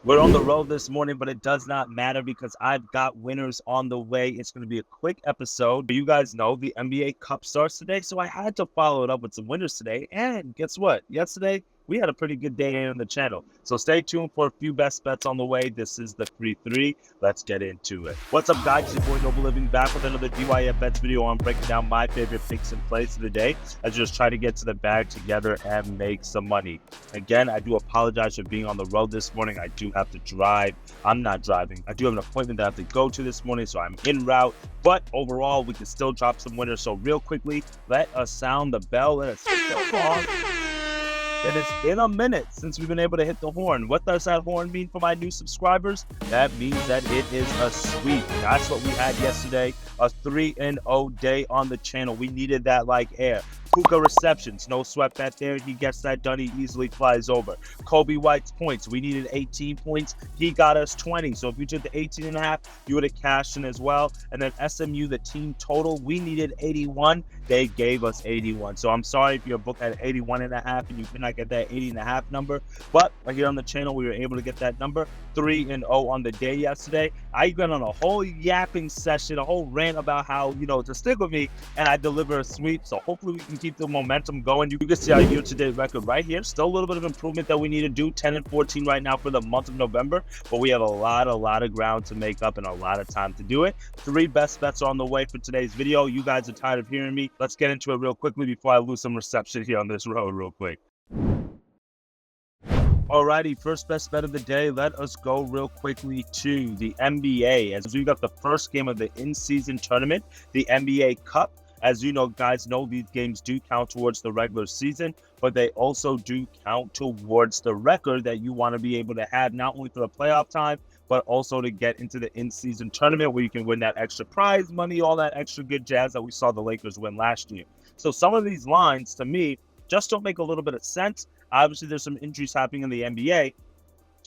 We're on the road this morning, but it does not matter because I've got winners on the way. It's going to be a quick episode. You guys know the NBA Cup starts today, so I had to follow it up with some winners today. And guess what? Yesterday, we had a pretty good day on the channel. So stay tuned for a few best bets on the way. This is the 3-3. Let's get into it. What's up, guys? It's your boy Noble Living back with another DYF Bets video on breaking down my favorite picks and plays of the day. I just try to get to the bag together and make some money. Again, I do apologize for being on the road this morning. I do have to drive. I'm not driving. I do have an appointment that I have to go to this morning, so I'm en route. But overall, we can still drop some winners. So real quickly, let us sound the bell. Let us hit the horn. It is in a minute since we've been able to hit the horn. What does that horn mean for my new subscribers? That means that it is a sweep. That's what we had yesterday, a 3-0 day on the channel. We needed that like air. Puka receptions, no sweat bet there. He gets that done. He easily flies over. Kobe White's points. We needed 18 points. He got us 20. So if you did the 18.5, you would have cashed in as well. And then SMU, the team total, we needed 81. They gave us 81. So I'm sorry if your book had 81.5 and you could not get that 80.5 number. But right here on the channel, we were able to get that number. 3-0 on the day yesterday. I went on a whole yapping session, a whole rant about how, to stick with me, and I deliver a sweep. So hopefully we can keep the momentum going. You can see our year-to-date record right here. Still a little bit of improvement that we need to do. 10-14 right now for the month of November, but we have a lot of ground to make up and a lot of time to do it. 3 best bets on the way for today's video. You guys are tired of hearing me. Let's get into it real quickly before I lose some reception here on this road real quick. Alrighty, first best bet of the day. Let us go real quickly to the NBA as we got the first game of the in-season tournament, the NBA Cup. As you know, guys know these games do count towards the regular season, but they also do count towards the record that you want to be able to have, not only for the playoff time, but also to get into the in-season tournament where you can win that extra prize money, all that extra good jazz that we saw the Lakers win last year. So some of these lines, to me, just don't make a little bit of sense. Obviously, there's some injuries happening in the NBA.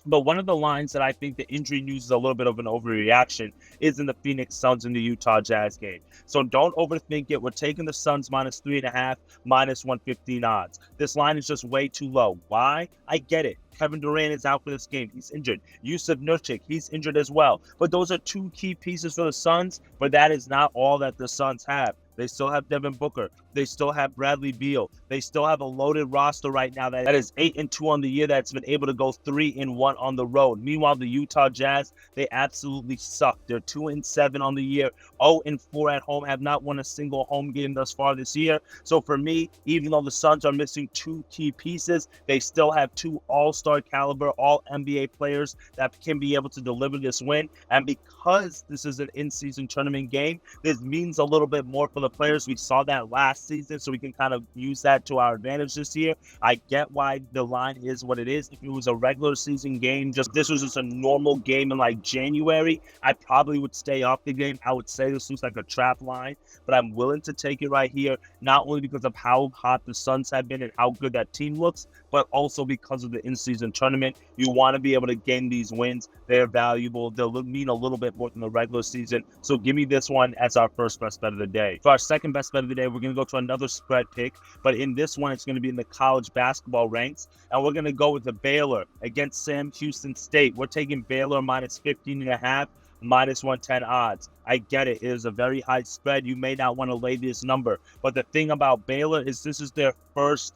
But one of the lines that I think the injury news is a little bit of an overreaction is in the Phoenix Suns and the Utah Jazz game. So don't overthink it. We're taking the Suns -3.5, -115 odds. This line is just way too low. Why? I get it. Kevin Durant is out for this game. He's injured. Yusuf Nurkic, he's injured as well. But those are 2 key pieces for the Suns, but that is not all that the Suns have. They still have Devin Booker. They still have Bradley Beal. They still have a loaded roster right now that is 8-2 on the year that's been able to go 3-1 on the road. Meanwhile, the Utah Jazz, they absolutely suck. They're 2-7 on the year, 0-4 at home, have not won a single home game thus far this year. So for me, even though the Suns are missing 2 key pieces, they still have 2 all-star caliber, all NBA players that can be able to deliver this win. And because this is an in-season tournament game, this means a little bit more for the players. We saw that last season, so we can kind of use that to our advantage this year. I get why the line is what it is. If it was a regular season game, this was just a normal game in like January, I probably would stay off the game. I would say this looks like a trap line, but I'm willing to take it right here, not only because of how hot the Suns have been and how good that team looks, but also because of the in-season tournament. You want to be able to gain these wins. They're valuable. They'll mean a little bit more than the regular season. So give me this one as our first best bet of the day. For our second best bet of the day, we're going to go to another spread pick, but in this one, it's going to be in the college basketball ranks, and we're going to go with the Baylor against Sam Houston State. We're taking Baylor -15.5, -110 odds. I get it. It is a very high spread. You may not want to lay this number, but the thing about Baylor is this is their first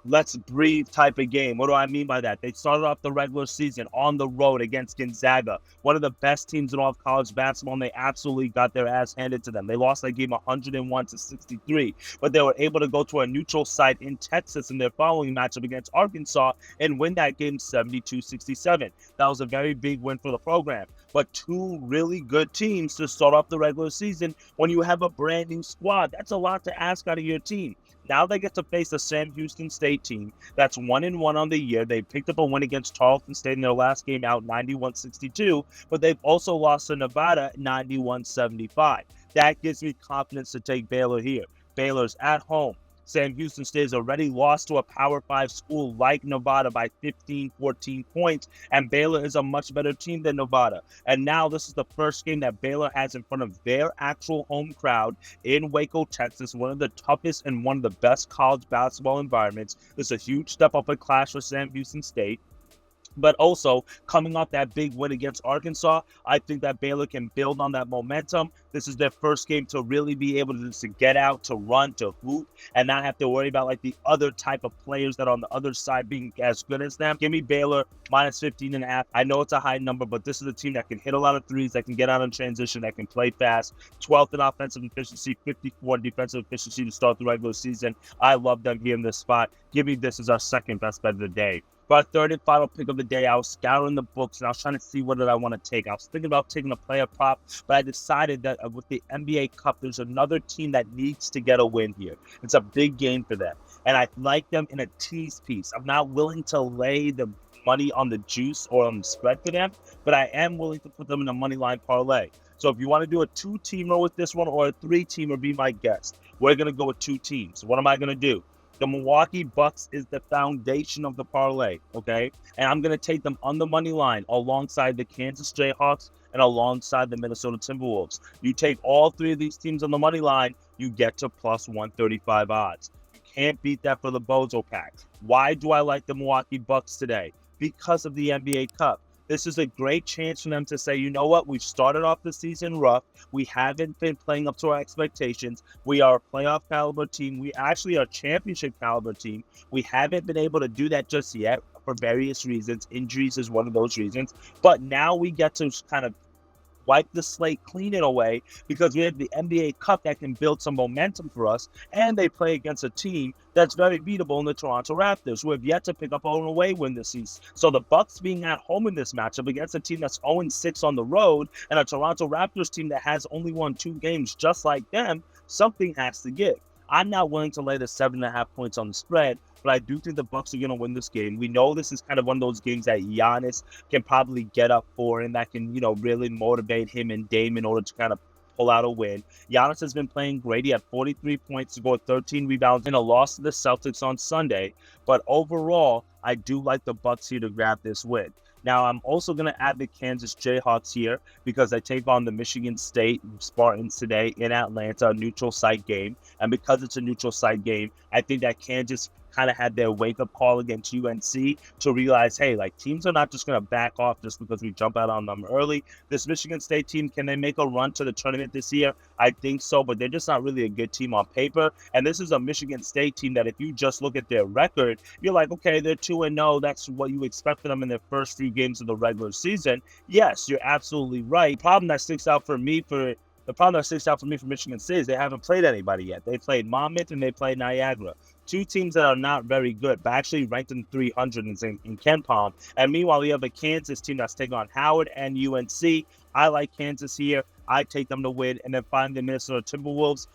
let's breathe type of game. What do I mean by that? They started off the regular season on the road against Gonzaga, one of the best teams in all of college basketball, and they absolutely got their ass handed to them. They lost that game 101-63, but they were able to go to a neutral site in Texas in their following matchup against Arkansas and win that game 72-67. That was a very big win for the program. But 2 really good teams to start off the regular season when you have a brand new squad. That's a lot to ask out of your team. Now they get to face the Sam Houston State team that's 1-1 on the year. They picked up a win against Charleston State in their last game out 91-62, but they've also lost to Nevada 91-75. That gives me confidence to take Baylor here. Baylor's at home. Sam Houston State has already lost to a Power 5 school like Nevada by 15, 14 points, and Baylor is a much better team than Nevada. And now this is the first game that Baylor has in front of their actual home crowd in Waco, Texas, one of the toughest and one of the best college basketball environments. It's a huge step up in class for Sam Houston State. But also, coming off that big win against Arkansas, I think that Baylor can build on that momentum. This is their first game to really be able to get out, to run, to hoop, and not have to worry about like the other type of players that are on the other side being as good as them. Give me Baylor minus 15.5. I know it's a high number, but this is a team that can hit a lot of threes, that can get out in transition, that can play fast. 12th in offensive efficiency, 54 in defensive efficiency to start the regular season. I love them here in this spot. Give me this as our second best bet of the day. For our third and final pick of the day, I was scouring the books and I was trying to see what did I want to take. I was thinking about taking a player prop, but I decided that with the NBA Cup, there's another team that needs to get a win here. It's a big game for them, and I like them in a tease piece. I'm not willing to lay the money on the juice or on the spread for them, but I am willing to put them in a Moneyline Parlay. So if you want to do a 2-teamer with this one or a 3-teamer, be my guest. We're going to go with 2 teams. What am I going to do? The Milwaukee Bucks is the foundation of the parlay, okay? And I'm going to take them on the money line alongside the Kansas Jayhawks and alongside the Minnesota Timberwolves. You take all 3 of these teams on the money line, you get to plus 135 odds. You can't beat that for the Bozo Pack. Why do I like the Milwaukee Bucks today? Because of the NBA Cup. This is a great chance for them to say, you know what, we've started off the season rough. We haven't been playing up to our expectations. We are a playoff caliber team. We actually are a championship caliber team. We haven't been able to do that just yet for various reasons. Injuries is one of those reasons. But now we get to kind of wipe the slate clean in a way because we have the NBA Cup that can build some momentum for us, and they play against a team that's very beatable in the Toronto Raptors, who have yet to pick up an away win this season. So the Bucks being at home in this matchup against a team that's 0-6 on the road and a Toronto Raptors team that has only won 2 games just like them, something has to give. I'm not willing to lay the 7.5 points on the spread, but I do think the Bucks are going to win this game. We know this is kind of one of those games that Giannis can probably get up for, and that can, really motivate him and Dame in order to kind of pull out a win. Giannis has been playing great. He had 43 points, scored 13 rebounds in a loss to the Celtics on Sunday. But overall, I do like the Bucks here to grab this win. Now, I'm also going to add the Kansas Jayhawks here because they take on the Michigan State Spartans today in Atlanta, a neutral site game. And because it's a neutral site game, I think that Kansas kind of had their wake-up call against UNC to realize, hey, like, teams are not just going to back off just because we jump out on them early. This Michigan State team, can they make a run to the tournament this year? I think so, but they're just not really a good team on paper. And this is a Michigan State team that if you just look at their record, you're like, okay, they're 2-0. That's what you expect from them in their first few games of the regular season. Yes, you're absolutely right. The problem that sticks out for me for Michigan State is they haven't played anybody yet. They played Monmouth and they played Niagara. 2 teams that are not very good, but actually ranked in 300 in KenPom. And meanwhile, we have a Kansas team that's taking on Howard and UNC. I like Kansas here. I take them to win. And then finally, the Minnesota Timberwolves.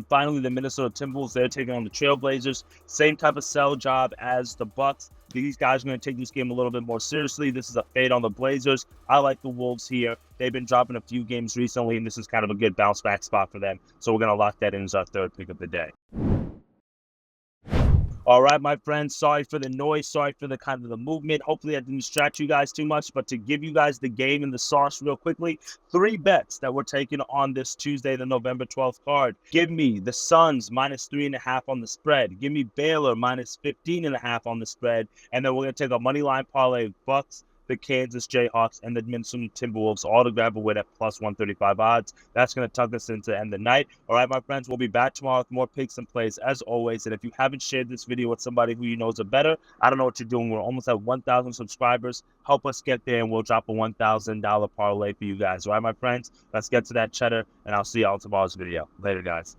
Finally, the Minnesota Timberwolves, they're taking on the Trailblazers. Same type of sell job as the Bucks. These guys are going to take this game a little bit more seriously. This is a fade on the Blazers. I like the Wolves here. They've been dropping a few games recently, and this is kind of a good bounce back spot for them. So we're going to lock that in as our third pick of the day. All right, my friends, sorry for the noise, sorry for the kind of the movement. Hopefully I didn't distract you guys too much, but to give you guys the game and the sauce real quickly, 3 bets that we're taking on this Tuesday, the November 12th card. Give me the Suns minus 3.5 on the spread. Give me Baylor minus 15.5 on the spread. And then we're going to take a money line parlay of Bucks, the Kansas Jayhawks, and the Minnesota Timberwolves all to grab a win at plus 135 odds. That's going to tuck us into the end of the night. All right, my friends, we'll be back tomorrow with more picks and plays as always. And if you haven't shared this video with somebody who you know is a better, I don't know what you're doing. We're almost at 1,000 subscribers. Help us get there, and we'll drop a $1,000 parlay for you guys. All right, my friends, let's get to that cheddar, and I'll see y'all in tomorrow's video. Later, guys.